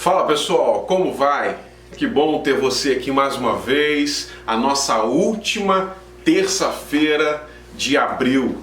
Fala pessoal, como vai? Que bom ter você aqui mais uma vez, a nossa última terça-feira de abril.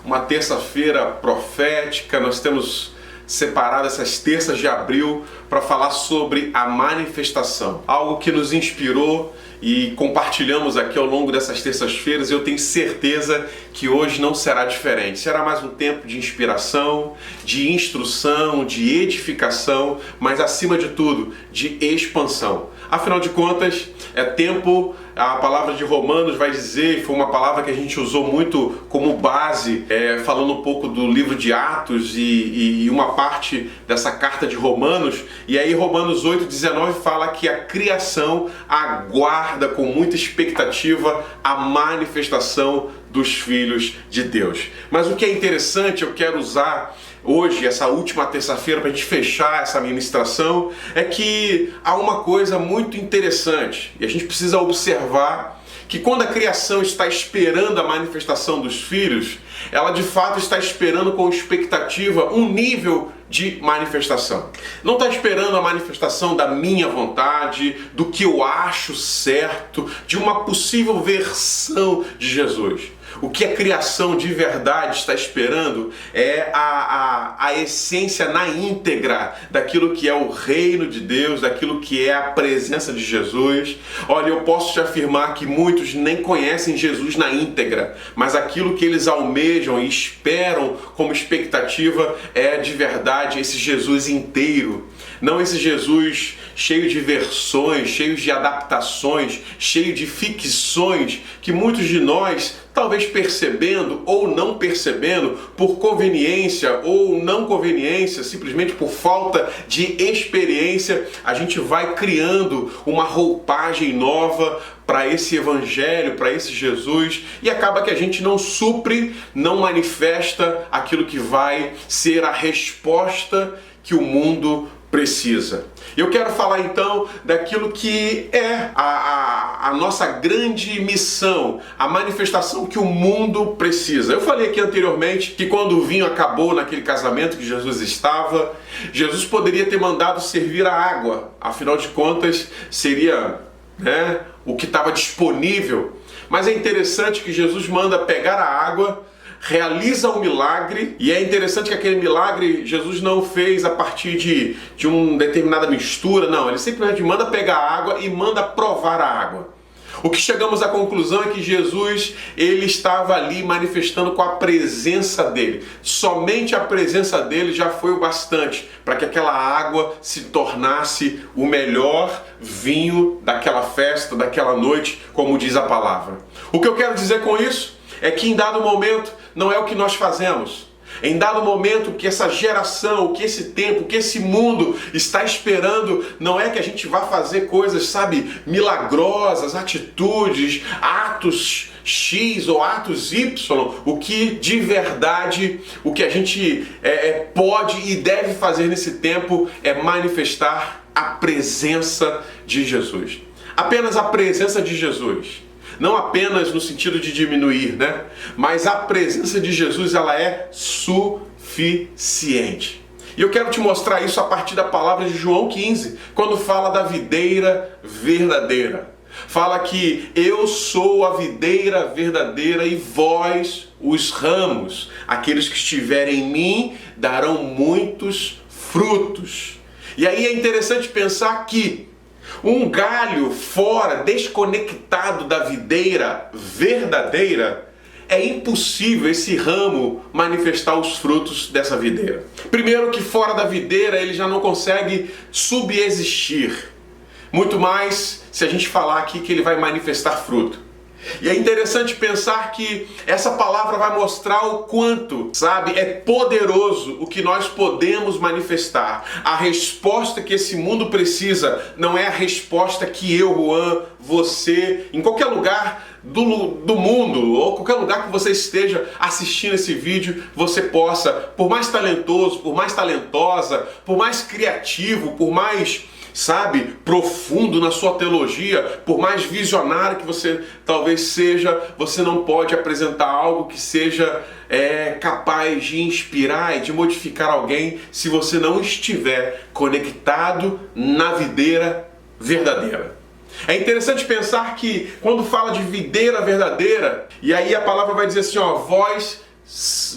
Uma terça-feira profética, nós temos separado essas terças de abril para falar sobre a manifestação. Algo que nos inspirou e compartilhamos aqui ao longo dessas terças-feiras. Eu tenho certeza que hoje não será diferente. Será mais um tempo de inspiração, de instrução, de edificação, mas acima de tudo, de expansão. Afinal de contas, é tempo, a palavra de Romanos vai dizer, foi uma palavra que a gente usou muito como base, falando um pouco do livro de Atos e uma parte dessa carta de Romanos, e aí Romanos 8,19 fala que a criação aguarda com muita expectativa a manifestação dos filhos de Deus. Mas o que é interessante, eu quero usar hoje, essa última terça-feira, para a gente fechar essa ministração, é que há uma coisa muito interessante e a gente precisa observar que quando a criação está esperando a manifestação dos filhos, ela de fato está esperando com expectativa um nível de manifestação. Não está esperando a manifestação da minha vontade, do que eu acho certo, de uma possível versão de Jesus. O que a criação de verdade está esperando é a essência na íntegra daquilo que é o reino de Deus, daquilo que é a presença de Jesus. Olha, eu posso te afirmar que muitos nem conhecem Jesus na íntegra, mas aquilo que eles almejam e esperam como expectativa é de verdade esse Jesus inteiro. Não esse Jesus cheio de versões, cheio de adaptações, cheio de ficções que muitos de nós, talvez percebendo ou não percebendo, por conveniência ou não conveniência, simplesmente por falta de experiência, a gente vai criando uma roupagem nova para esse evangelho, para esse Jesus, e acaba que a gente não supre, não manifesta aquilo que vai ser a resposta que o mundo precisa. Eu quero falar então daquilo que é a nossa grande missão, a manifestação que o mundo precisa. Eu falei aqui anteriormente que quando o vinho acabou naquele casamento que Jesus estava, Jesus poderia ter mandado servir a água, afinal de contas seria, o que estava disponível. Mas é interessante que Jesus manda pegar a água, realiza um milagre, e é interessante que aquele milagre Jesus não fez a partir de uma determinada mistura, não, ele simplesmente manda pegar a água e manda provar a água. O que chegamos à conclusão é que Jesus, ele estava ali manifestando com a presença dele. Somente a presença dele já foi o bastante para que aquela água se tornasse o melhor vinho daquela festa, daquela noite, como diz a palavra. O que eu quero dizer com isso é que em dado momento não é o que nós fazemos. Em dado momento que essa geração, que esse tempo, que esse mundo está esperando, não é que a gente vá fazer coisas, milagrosas, atitudes, atos X ou atos Y. O que de verdade, o que a gente pode e deve fazer nesse tempo é manifestar a presença de Jesus. Apenas a presença de Jesus. Não apenas no sentido de diminuir, mas a presença de Jesus, ela é suficiente. E eu quero te mostrar isso a partir da palavra de João 15, quando fala da videira verdadeira. Fala que eu sou a videira verdadeira e vós os ramos. Aqueles que estiverem em mim darão muitos frutos. E aí é interessante pensar que um galho fora, desconectado da videira verdadeira, é impossível esse ramo manifestar os frutos dessa videira. Primeiro que fora da videira ele já não consegue subsistir. Muito mais se a gente falar aqui que ele vai manifestar fruto. E é interessante pensar que essa palavra vai mostrar o quanto, é poderoso o que nós podemos manifestar. A resposta que esse mundo precisa não é a resposta que eu, Juan, você, em qualquer lugar do mundo, ou qualquer lugar que você esteja assistindo esse vídeo, você possa, por mais talentoso, por mais talentosa, por mais criativo, por mais sabe, profundo na sua teologia, por mais visionário que você talvez seja, você não pode apresentar algo que seja capaz de inspirar e de modificar alguém se você não estiver conectado na videira verdadeira. É interessante pensar que quando fala de videira verdadeira, e aí a palavra vai dizer assim, ó,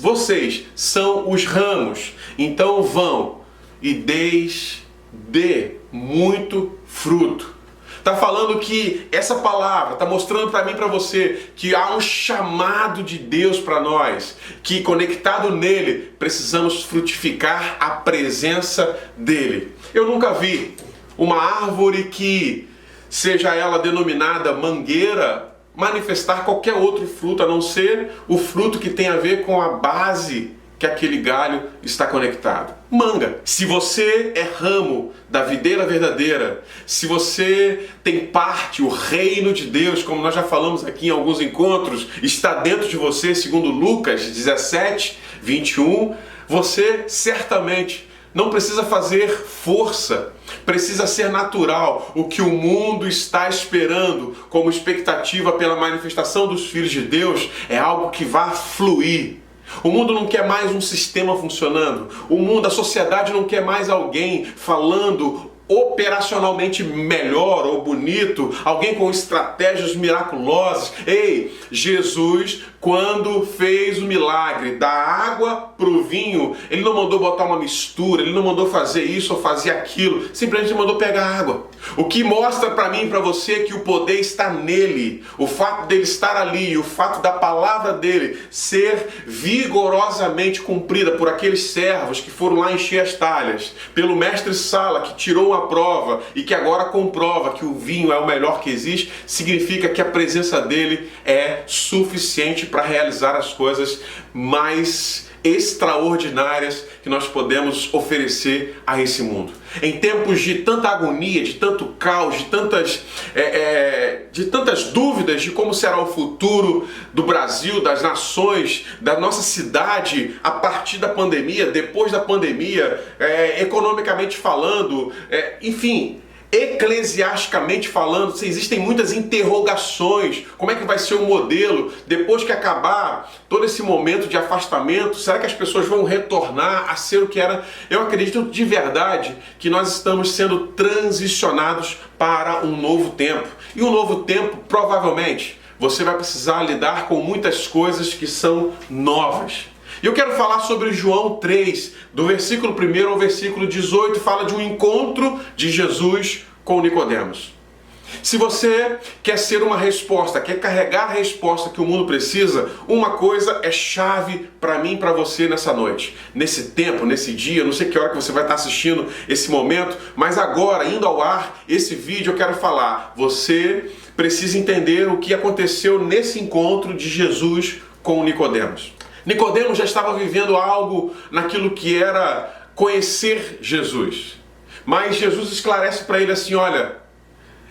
vocês são os ramos, então vão e dê muito fruto. Está falando que essa palavra está mostrando para mim e para você que há um chamado de Deus para nós, que conectado nele precisamos frutificar a presença dele. Eu nunca vi uma árvore que, seja ela denominada mangueira, manifestar qualquer outro fruto a não ser o fruto que tem a ver com a base que aquele galho está conectado. Manga. Se você é ramo da videira verdadeira, se você tem parte, o reino de Deus, como nós já falamos aqui em alguns encontros, está dentro de você, segundo Lucas 17, 21, você certamente não precisa fazer força, precisa ser natural. O que o mundo está esperando como expectativa pela manifestação dos filhos de Deus é algo que vai fluir. O mundo não quer mais um sistema funcionando. O mundo, a sociedade não quer mais alguém falando operacionalmente melhor ou bonito, alguém com estratégias miraculosas. Ei, Jesus, quando fez o milagre da água para o vinho, ele não mandou botar uma mistura, ele não mandou fazer isso ou fazer aquilo, simplesmente mandou pegar água. O que mostra para mim e para você que o poder está nele, o fato dele estar ali, o fato da palavra dele ser vigorosamente cumprida por aqueles servos que foram lá encher as talhas, pelo mestre Sala que tirou uma prova e que agora comprova que o vinho é o melhor que existe, significa que a presença dele é suficiente para realizar as coisas mais extraordinárias que nós podemos oferecer a esse mundo. Em tempos de tanta agonia, de tanto caos, de tantas dúvidas de como será o futuro do Brasil, das nações, da nossa cidade a partir da pandemia, depois da pandemia, economicamente falando, enfim, eclesiasticamente falando, existem muitas interrogações. Como é que vai ser o modelo depois que acabar todo esse momento de afastamento? Será que as pessoas vão retornar a ser o que era? Eu acredito de verdade que nós estamos sendo transicionados para um novo tempo. E um novo tempo, provavelmente, você vai precisar lidar com muitas coisas que são novas. E eu quero falar sobre João 3, do versículo 1 ao versículo 18, fala de um encontro de Jesus com Nicodemos. Se você quer ser uma resposta, quer carregar a resposta que o mundo precisa, uma coisa é chave para mim e para você nessa noite. Nesse tempo, nesse dia, não sei que hora que você vai estar assistindo esse momento, mas agora, indo ao ar, esse vídeo eu quero falar. Você precisa entender o que aconteceu nesse encontro de Jesus com Nicodemos. Nicodemos já estava vivendo algo naquilo que era conhecer Jesus. Mas Jesus esclarece para ele assim, olha,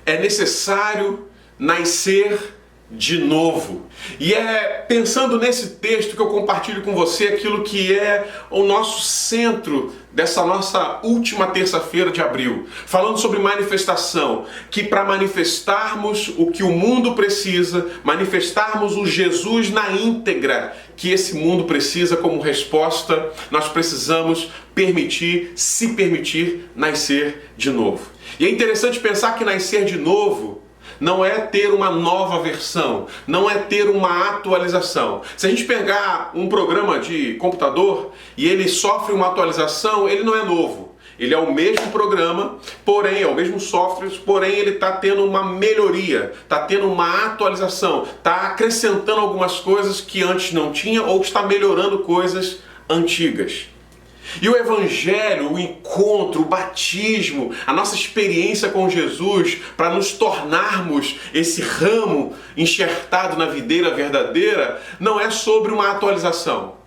é necessário nascer de novo. E é pensando nesse texto que eu compartilho com você aquilo que é o nosso centro dessa nossa última terça-feira de abril, falando sobre manifestação, que para manifestarmos o que o mundo precisa, manifestarmos o Jesus na íntegra que esse mundo precisa como resposta, nós precisamos se permitir nascer de novo. E é interessante pensar que nascer de novo não é ter uma nova versão, não é ter uma atualização. Se a gente pegar um programa de computador e ele sofre uma atualização, ele não é novo. Ele é o mesmo programa, porém, é o mesmo software, porém ele está tendo uma melhoria, está tendo uma atualização, está acrescentando algumas coisas que antes não tinha ou está melhorando coisas antigas. E o Evangelho, o encontro, o batismo, a nossa experiência com Jesus para nos tornarmos esse ramo enxertado na videira verdadeira, não é sobre uma atualização.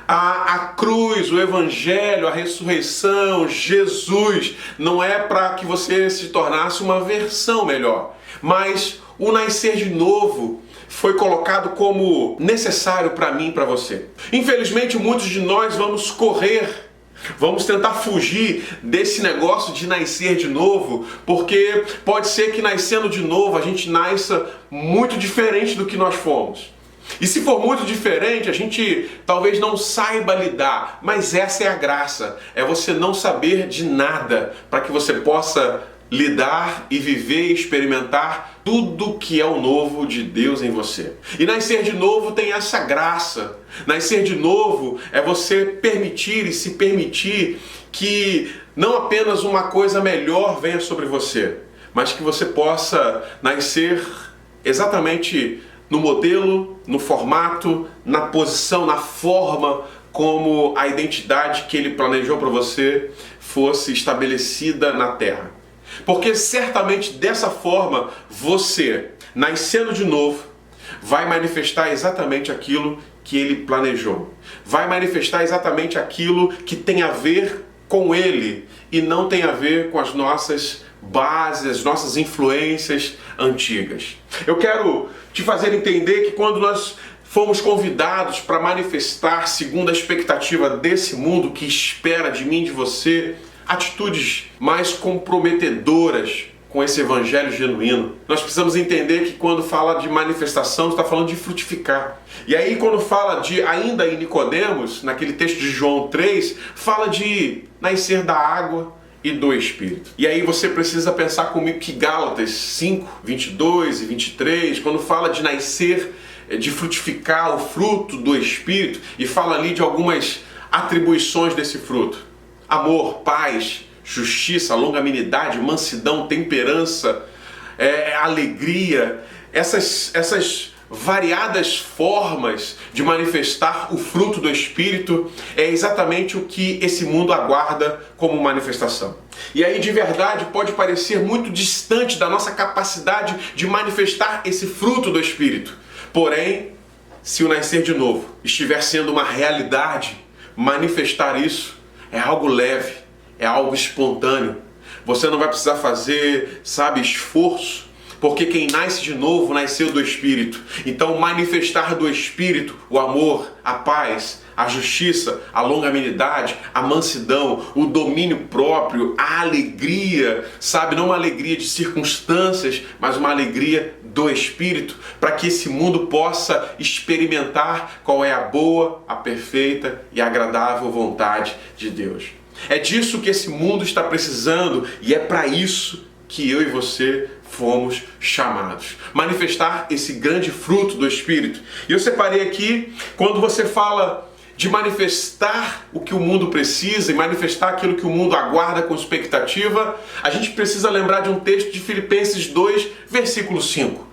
A cruz, o Evangelho, a ressurreição, Jesus, não é para que você se tornasse uma versão melhor, mas o nascer de novo foi colocado como necessário para mim e para você. Infelizmente, muitos de nós vamos correr Vamos tentar fugir desse negócio de nascer de novo, porque pode ser que nascendo de novo a gente nasça muito diferente do que nós fomos. E se for muito diferente, a gente talvez não saiba lidar, mas essa é a graça, é você não saber de nada, para que você possa lidar e viver e experimentar tudo que é o novo de Deus em você. E nascer de novo tem essa graça. Nascer de novo é você permitir e se permitir que não apenas uma coisa melhor venha sobre você, mas que você possa nascer exatamente no modelo, no formato, na posição, na forma como a identidade que Ele planejou para você fosse estabelecida na Terra. Porque certamente dessa forma você, nascendo de novo, vai manifestar exatamente aquilo que Ele planejou. Vai manifestar exatamente aquilo que tem a ver com Ele e não tem a ver com as nossas bases, as nossas influências antigas. Eu quero te fazer entender que quando nós fomos convidados para manifestar segundo a expectativa desse mundo que espera de mim e de você, atitudes mais comprometedoras com esse evangelho genuíno. Nós precisamos entender que quando fala de manifestação, está falando de frutificar. E aí quando fala de ainda em Nicodemos, naquele texto de João 3, fala de nascer da água e do Espírito. E aí você precisa pensar comigo que Gálatas 5, 22 e 23, quando fala de nascer, de frutificar o fruto do Espírito, e fala ali de algumas atribuições desse fruto. Amor, paz, justiça, longanimidade, mansidão, temperança, alegria, essas variadas formas de manifestar o fruto do Espírito é exatamente o que esse mundo aguarda como manifestação. E aí de verdade pode parecer muito distante da nossa capacidade de manifestar esse fruto do Espírito. Porém, se o nascer de novo estiver sendo uma realidade, manifestar isso é algo leve, é algo espontâneo. Você não vai precisar fazer, esforço, porque quem nasce de novo nasceu do Espírito. Então manifestar do Espírito o amor, a paz, a justiça, a longanimidade, a mansidão, o domínio próprio, a alegria, não uma alegria de circunstâncias, mas uma alegria do Espírito, para que esse mundo possa experimentar qual é a boa, a perfeita e agradável vontade de Deus. É disso que esse mundo está precisando e é para isso que eu e você fomos chamados. Manifestar esse grande fruto do Espírito. E eu separei aqui, quando você fala de manifestar o que o mundo precisa e manifestar aquilo que o mundo aguarda com expectativa, a gente precisa lembrar de um texto de Filipenses 2, versículo 5.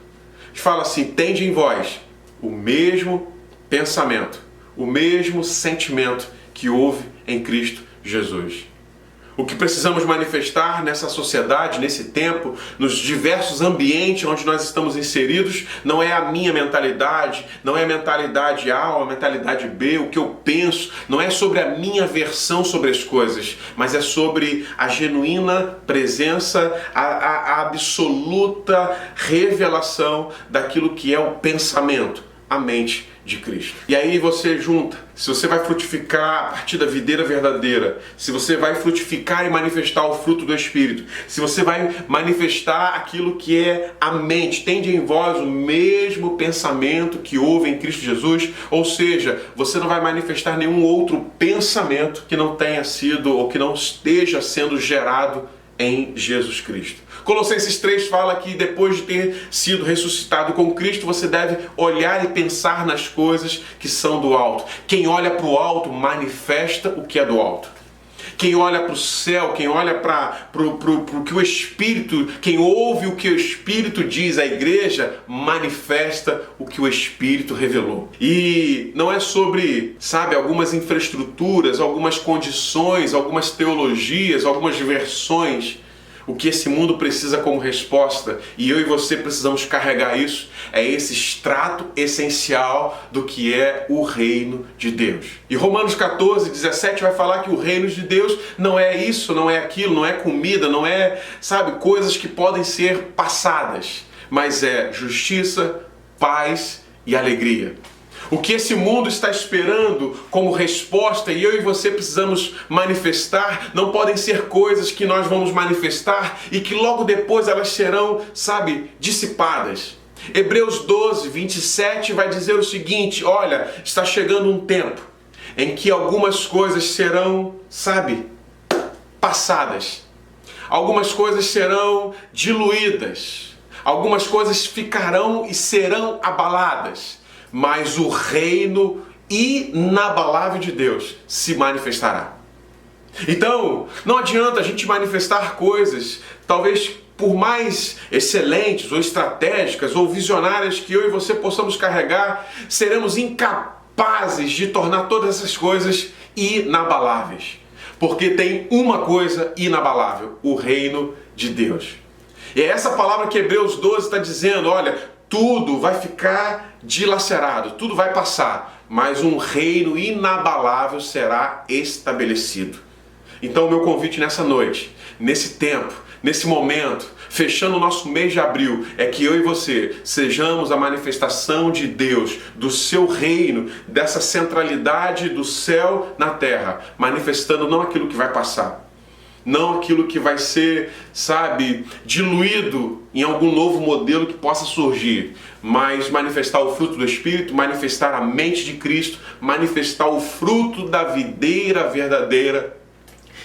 Que fala assim: tende em vós o mesmo pensamento, o mesmo sentimento que houve em Cristo Jesus. O que precisamos manifestar nessa sociedade, nesse tempo, nos diversos ambientes onde nós estamos inseridos, não é a minha mentalidade, não é a mentalidade A ou a mentalidade B, o que eu penso, não é sobre a minha versão sobre as coisas, mas é sobre a genuína presença, a absoluta revelação daquilo que é o pensamento, a mente de Cristo. E aí você junta, se você vai frutificar a partir da videira verdadeira, se você vai frutificar e manifestar o fruto do Espírito, se você vai manifestar aquilo que é a mente, tende em vós o mesmo pensamento que houve em Cristo Jesus, ou seja, você não vai manifestar nenhum outro pensamento que não tenha sido ou que não esteja sendo gerado em Jesus Cristo. Colossenses 3 fala que depois de ter sido ressuscitado com Cristo, você deve olhar e pensar nas coisas que são do alto. Quem olha para o alto manifesta o que é do alto. Quem olha para o céu, quem olha para o que o Espírito, quem ouve o que o Espírito diz à igreja, manifesta o que o Espírito revelou. E não é sobre, algumas infraestruturas, algumas condições, algumas teologias, algumas versões, o que esse mundo precisa como resposta, e eu e você precisamos carregar isso, é esse extrato essencial do que é o reino de Deus. E Romanos 14, 17 vai falar que o reino de Deus não é isso, não é aquilo, não é comida, não é, coisas que podem ser passadas, mas é justiça, paz e alegria. O que esse mundo está esperando como resposta e eu e você precisamos manifestar, não podem ser coisas que nós vamos manifestar e que logo depois elas serão, dissipadas. Hebreus 12, 27 vai dizer o seguinte: olha, está chegando um tempo em que algumas coisas serão, passadas. Algumas coisas serão diluídas. Algumas coisas ficarão e serão abaladas. Mas o reino inabalável de Deus se manifestará. Então, não adianta a gente manifestar coisas, talvez por mais excelentes ou estratégicas ou visionárias que eu e você possamos carregar, seremos incapazes de tornar todas essas coisas inabaláveis. Porque tem uma coisa inabalável: o reino de Deus. E é essa palavra que Hebreus 12 está dizendo: olha, tudo vai ficar dilacerado, tudo vai passar, mas um reino inabalável será estabelecido. Então o meu convite nessa noite, nesse tempo, nesse momento, fechando o nosso mês de abril, é que eu e você sejamos a manifestação de Deus, do seu reino, dessa centralidade do céu na terra, manifestando não aquilo que vai passar, não aquilo que vai ser, diluído em algum novo modelo que possa surgir, mas manifestar o fruto do Espírito, manifestar a mente de Cristo, manifestar o fruto da videira verdadeira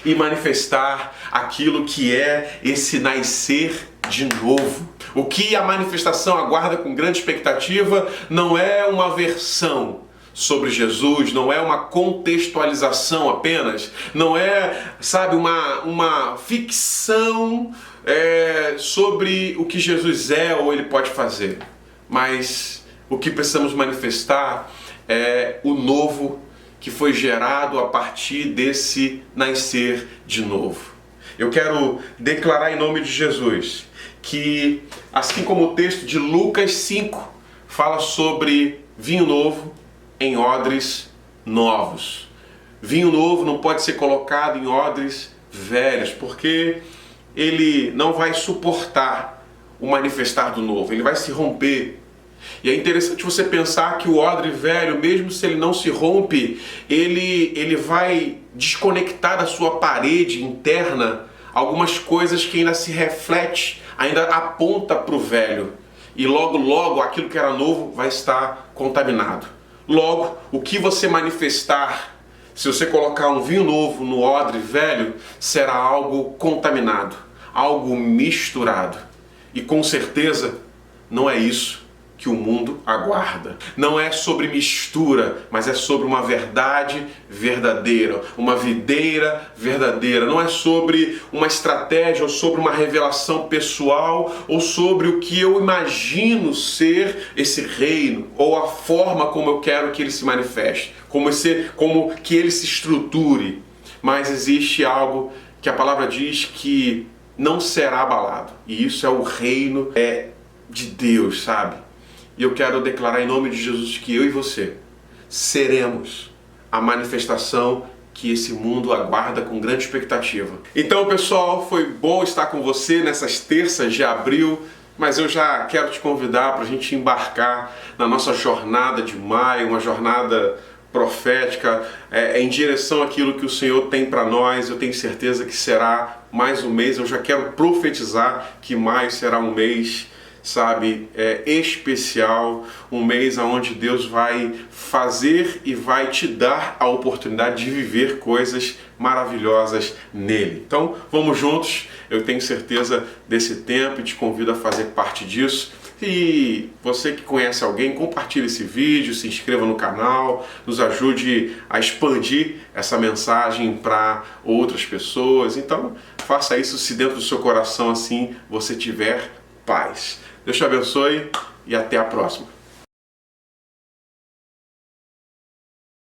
e manifestar aquilo que é esse nascer de novo. O que a manifestação aguarda com grande expectativa não é uma versão sobre Jesus, não é uma contextualização apenas, não é, uma ficção sobre o que Jesus é ou ele pode fazer, mas o que precisamos manifestar é o novo que foi gerado a partir desse nascer de novo. Eu quero declarar em nome de Jesus que, assim como o texto de Lucas 5 fala sobre vinho novo em odres novos. Vinho novo não pode ser colocado em odres velhos, porque ele não vai suportar o manifestar do novo, ele vai se romper. E é interessante você pensar que o odre velho, mesmo se ele não se rompe, ele vai desconectar da sua parede interna algumas coisas que ainda se reflete, ainda aponta para o velho. E logo aquilo que era novo vai estar contaminado. Logo, o que você manifestar, se você colocar um vinho novo no odre velho, será algo contaminado, algo misturado. E com certeza não é isso que o mundo aguarda. Não é sobre mistura, mas é sobre uma verdade verdadeira, uma videira verdadeira. Não é sobre uma estratégia ou sobre uma revelação pessoal ou sobre o que eu imagino ser esse reino ou a forma como eu quero que ele se manifeste, como que ele se estruture. Mas existe algo que a palavra diz que não será abalado. E isso é o reino de Deus, E eu quero declarar em nome de Jesus que eu e você seremos a manifestação que esse mundo aguarda com grande expectativa. Então, pessoal, foi bom estar com você nessas terças de abril, mas eu já quero te convidar para a gente embarcar na nossa jornada de maio, uma jornada profética, em direção àquilo que o Senhor tem para nós. Eu tenho certeza que será mais um mês. Eu já quero profetizar que maio será um mês especial, um mês onde Deus vai fazer e vai te dar a oportunidade de viver coisas maravilhosas nele. Então, vamos juntos, eu tenho certeza desse tempo e te convido a fazer parte disso. E você que conhece alguém, compartilhe esse vídeo, se inscreva no canal, nos ajude a expandir essa mensagem para outras pessoas. Então, faça isso se dentro do seu coração assim você tiver paz. Deus te abençoe e até a próxima.